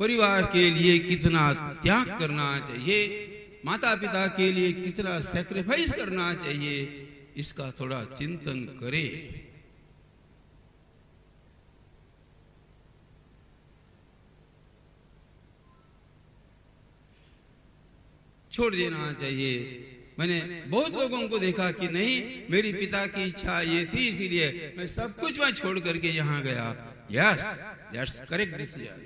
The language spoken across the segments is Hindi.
परिवार के लिए कितना त्याग करना चाहिए, माता पिता के लिए कितना सैक्रिफाइस करना चाहिए, इसका थोड़ा चिंतन करे। छोड़ देना चाहिए। मैंने बहुत लोगों को देखा कि नहीं, मेरी पिता की इच्छा ये थी इसीलिए मैं सब कुछ मैं छोड़ करके यहां गया। Yes, that's correct decision.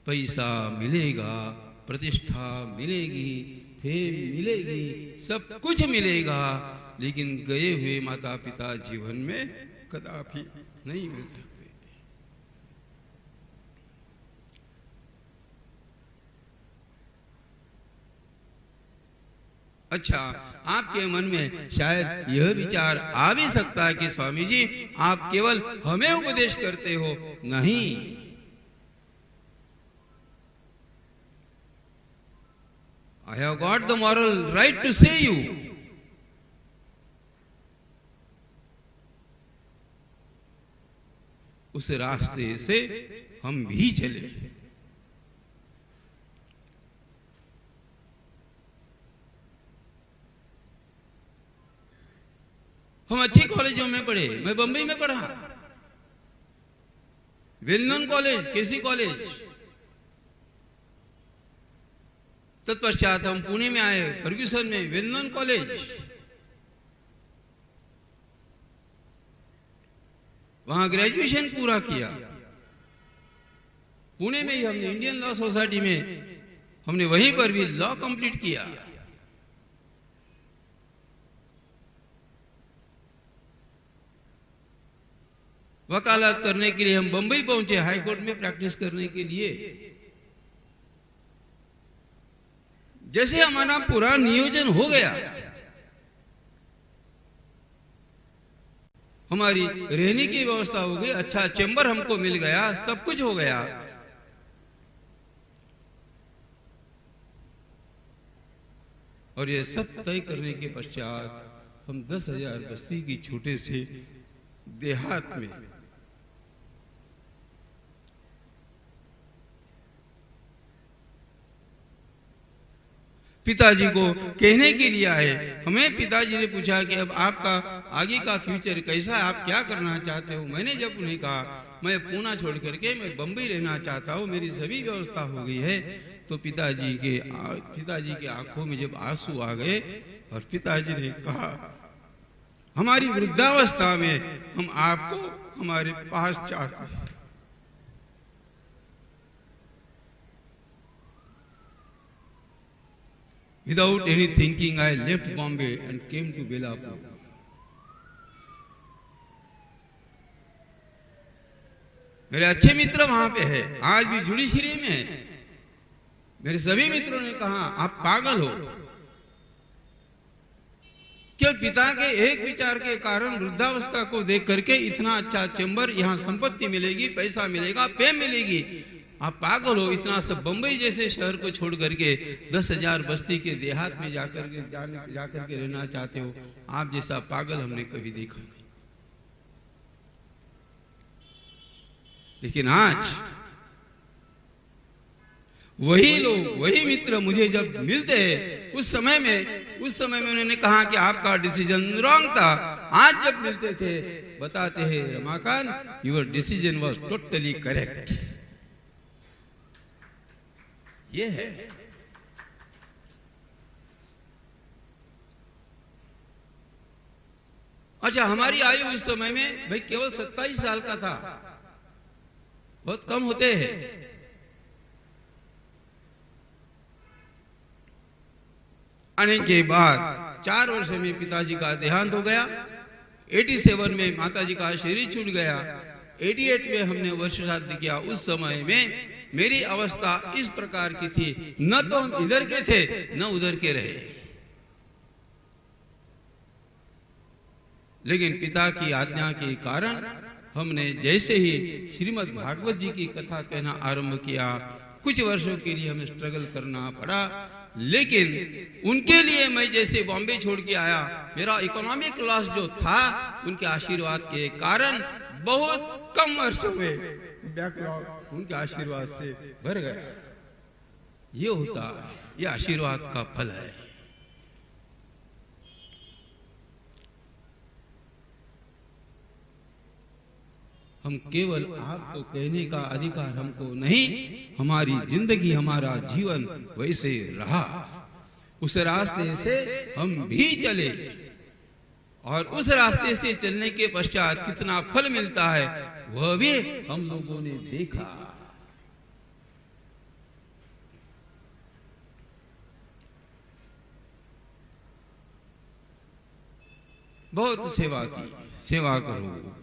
पैसा मिलेगा, प्रतिष्ठा मिलेगी, फेम मिलेगी, सब कुछ मिलेगा, लेकिन गए हुए माता पिता जीवन में कदापि नहीं मिल सकते। अच्छा, आपके मन में शायद यह विचार आ भी सकता है कि स्वामी जी आप केवल हमें उपदेश करते हो। नहीं, I have got the moral right to say you. उस रास्ते से हम भी चले। हम अच्छे कॉलेजों में पढ़े, मैं बंबई में पढ़ा, well known college, KC college. तत्पश्चात हम पुणे में आए, फर्ग्यूसन में वेल नोन कॉलेज। वहां ग्रेजुएशन पूरा किया। पुणे में ही हमने इंडियन लॉ सोसाइटी में हमने वहीं पर भी लॉ कंप्लीट किया। वकालत करने के लिए हम बंबई पहुंचे, हाई कोर्ट में प्रैक्टिस करने के लिए। जैसे हमारा पूरा नियोजन हो गया, हमारी रहने की व्यवस्था हो गई, अच्छा चैम्बर हमको मिल गया, सब कुछ हो गया, और ये सब तय करने के पश्चात हम 10,000 बस्ती की छोटे से देहात में पिताजी को कहने के लिए आए। हमें पिताजी ने पूछा कि अब आपका आगे का फ्यूचर कैसा है, आप क्या करना चाहते हो। मैंने जब उन्हें कहा मैं पूना छोड़ करके मैं बंबई रहना चाहता हूँ, मेरी सभी व्यवस्था हो गई है, तो पिताजी के आंखों में जब आंसू आ गए और पिताजी ने कहा हमारी वृद्धावस्था में हम आपको हमारे पास चाहते हैं। Without any thinking, I left Bombay and came to Belapur. मेरे अच्छे मित्र वहां पे है, आज भी जुडिशरी में है। मेरे सभी मित्रों ने कहा आप पागल हो, केवल पिता के एक विचार के कारण वृद्धावस्था को देख करके इतना अच्छा चैम्बर, यहाँ संपत्ति मिलेगी, पैसा मिलेगा, फेम मिलेगी, आप पागल हो। इतना सब बंबई जैसे शहर को छोड़ करके 10,000 बस्ती के देहात में जाकर के रहना चाहते हो। आप जैसा पागल हमने कभी देखा नहीं। लेकिन आज वही लोग, वही मित्र मुझे जब मिलते हैं, उस समय में उन्होंने कहा कि आपका डिसीजन रॉन्ग था। आज जब मिलते थे बताते हैं Ramakant your decision was totally correct. ये है अच्छा। हमारी आयु इस समय में भाई केवल 27 साल का था, बहुत कम होते हैं। आने के बाद 4 वर्ष में पिताजी का देहांत हो गया। 87 में माताजी का शरीर छूट गया। 88 में हमने वर्ष श्राद्ध किया। उस समय में मेरी अवस्था इस प्रकार की थी, न तो हम इधर के थे न उधर के रहे। लेकिन पिता की आज्ञा के कारण हमने जैसे ही श्रीमद् भागवत जी की कथा कहना आरंभ किया, कुछ वर्षों के लिए हमें स्ट्रगल करना पड़ा। लेकिन उनके लिए मैं जैसे बॉम्बे छोड़ के आया, मेरा इकोनॉमिक लॉस जो था उनके आशीर्वाद के कारण बहुत कम वर्षों में बैकलॉग उनके आशीर्वाद से भर गया। ये होता है, ये आशीर्वाद का फल है। हम केवल आपको कहने का अधिकार हमको नहीं, हमारी जिंदगी, हमारा जीवन वैसे रहा, उस रास्ते से हम भी चले और उस रास्ते से चलने के पश्चात कितना फल मिलता है वह भी हम लोगों ने देखा। बहुत सेवा की, सेवा करो।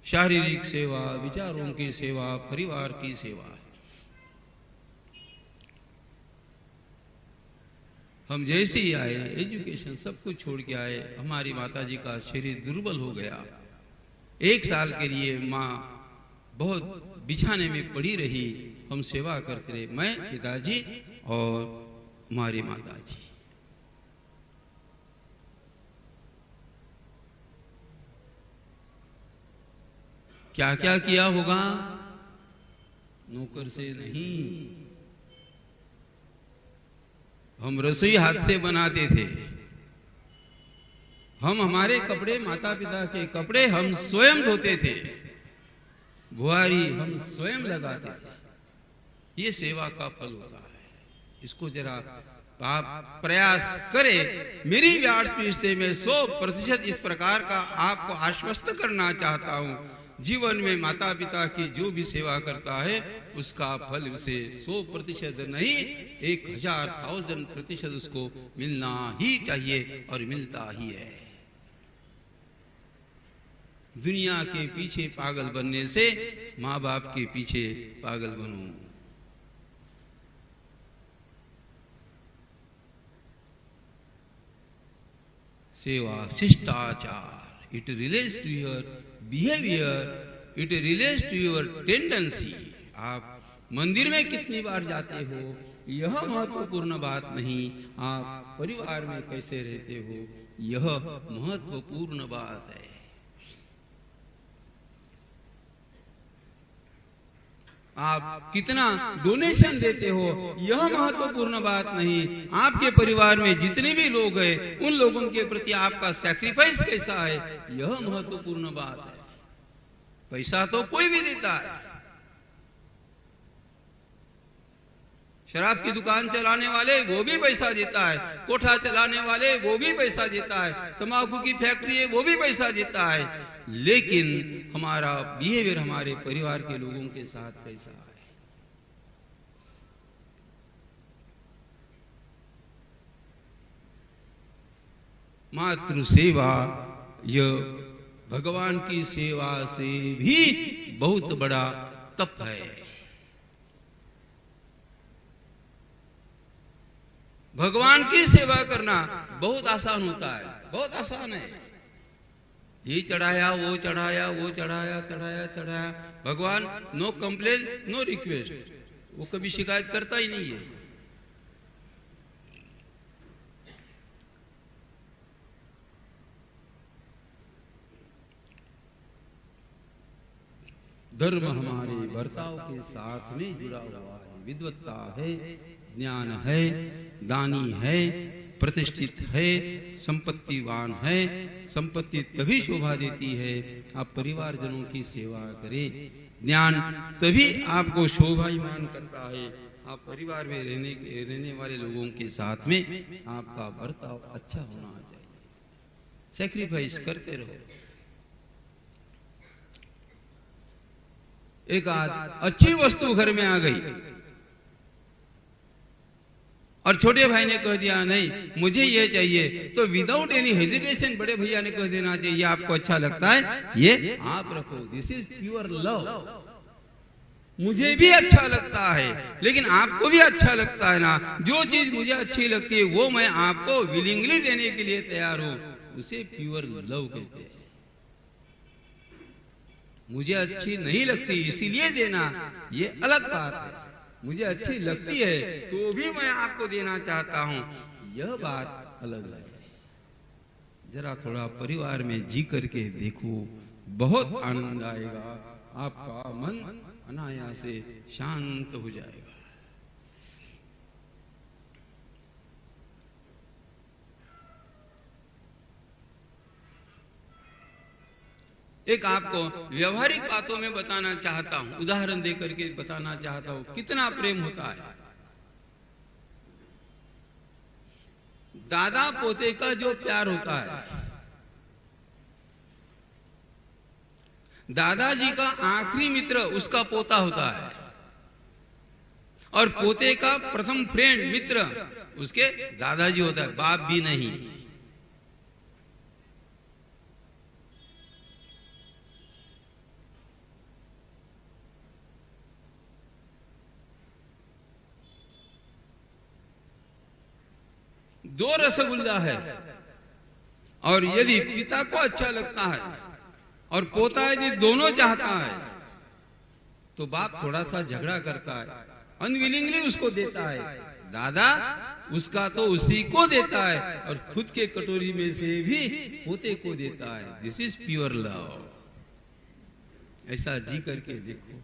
शारीरिक सेवा, विचारों की सेवा, परिवार की सेवा। हम जैसे ही आए, एजुकेशन सब कुछ छोड़ के आए, हमारी माताजी का शरीर दुर्बल हो गया। 1 साल के लिए माँ बहुत बिछाने में पड़ी रही, हम सेवा करते रहे, मैं, पिताजी और हमारी माताजी। क्या क्या किया होगा? नौकर से नहीं, हम रसोई हाथ से बनाते थे। हम हमारे कपड़े, माता पिता के कपड़े हम स्वयं धोते थे, बुआरी हम स्वयं लगाते थे। ये सेवा का फल होता है। इसको जरा आप प्रयास करें। मेरी व्यास से मैं 100% इस प्रकार का आपको आश्वस्त करना चाहता हूं। जीवन में माता पिता की जो भी सेवा करता है उसका फल उसे 100% नहीं, 1000% उसको मिलना ही चाहिए और मिलता ही है। दुनिया के पीछे पागल बनने से माँ बाप के पीछे पागल बनो। सेवा शिष्टाचार, it relates to your behaviour, it relates to your tendency. आप मंदिर में कितनी बार जाते हो यह महत्वपूर्ण बात नहीं, आप परिवार में कैसे रहते हो यह महत्वपूर्ण बात है। आप कितना डोनेशन देते हो यह महत्वपूर्ण बात नहीं, आपके परिवार में जितने भी लोग हैं उन लोगों के प्रति आपका सैक्रिफाइस कैसा है यह महत्वपूर्ण बात है। पैसा तो कोई भी देता है, शराब की दुकान चलाने वाले वो भी पैसा देता है, कोठा चलाने वाले वो भी पैसा देता है, तंबाकू की फैक्ट्री है वो भी पैसा देता है, लेकिन हमारा बिहेवियर हमारे परिवार के लोगों के साथ कैसा है? मातृ सेवा यह भगवान की सेवा से भी बहुत बड़ा तप है। भगवान की सेवा करना बहुत आसान होता है, बहुत आसान है। ये चढ़ाया, वो चढ़ाया, वो चढ़ाया, चढ़ाया चढ़ाया, भगवान नो कंप्लेन नो रिक्वेस्ट, वो कभी शिकायत करता ही नहीं है। धर्म हमारे बर्ताव के साथ में जुड़ा हुआ है। विद्वत्ता है, ज्ञान है, दानी है, प्रतिष्ठित है, संपत्तिवान है। संपत्ति तभी शोभा देती है आप परिवारजनों की सेवा करें। ज्ञान तभी आपको शोभायमान करता है आप परिवार में रहने वाले लोगों के साथ में आपका बर्ताव अच्छा होना चाहिए। सैक्रिफाइस करते रहो। एक अच्छी वस्तु घर में आ गई और छोटे भाई ने कह दिया नहीं मुझे ये चाहिए, तो विदाउट एनी हेजिटेशन बड़े भैया ने कह देना चाहिए आपको अच्छा लगता है ये आप रखो, दिस इज प्योर लव। मुझे भी अच्छा लगता है लेकिन आपको भी अच्छा लगता है ना, जो चीज मुझे अच्छी लगती है वो मैं आपको विलिंगली देने के लिए तैयार हूं, उसे प्योर लव कहते हैं। मुझे अच्छी नहीं लगती इसीलिए देना, ये अलग बात है। मुझे अच्छी लगती है तो भी मैं आपको देना चाहता हूं, यह बात अलग है। जरा थोड़ा परिवार में जी करके देखो, बहुत आनंद आएगा, आपका मन अनायास से शांत हो जाएगा। एक आपको व्यवहारिक बातों में बताना चाहता हूं, उदाहरण देकर के बताना चाहता हूं कितना प्रेम होता है। दादा पोते का जो प्यार होता है, दादाजी का आखिरी मित्र उसका पोता होता है, और पोते का प्रथम फ्रेंड मित्र उसके दादाजी होता है, बाप भी नहीं। दो रसगुल्ला है और यदि पिता को अच्छा लगता है और पोता यदि दोनों चाहता है तो बाप थोड़ा सा झगड़ा करता है, अनविलिंगली उसको देता है। दादा उसका तो उसी को देता है और खुद के कटोरी में से भी पोते को देता है। This is pure love. ऐसा जी करके देखो।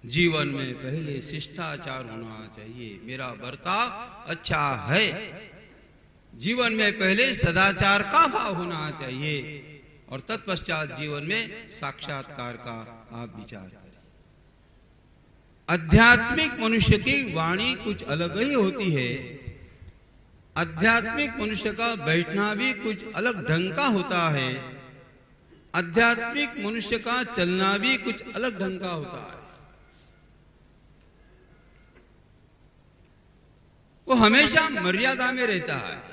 जीवन में पहले शिष्टाचार होना चाहिए, मेरा बर्ताव अच्छा है। जीवन में पहले सदाचार का भाव होना चाहिए और तत्पश्चात जीवन में साक्षात्कार का आप विचार करें। आध्यात्मिक मनुष्य की वाणी कुछ अलग ही होती है। आध्यात्मिक मनुष्य का बैठना भी कुछ अलग ढंग का होता है। आध्यात्मिक मनुष्य का चलना भी कुछ अलग ढंग का होता है। वो हमेशा मर्यादा में रहता है।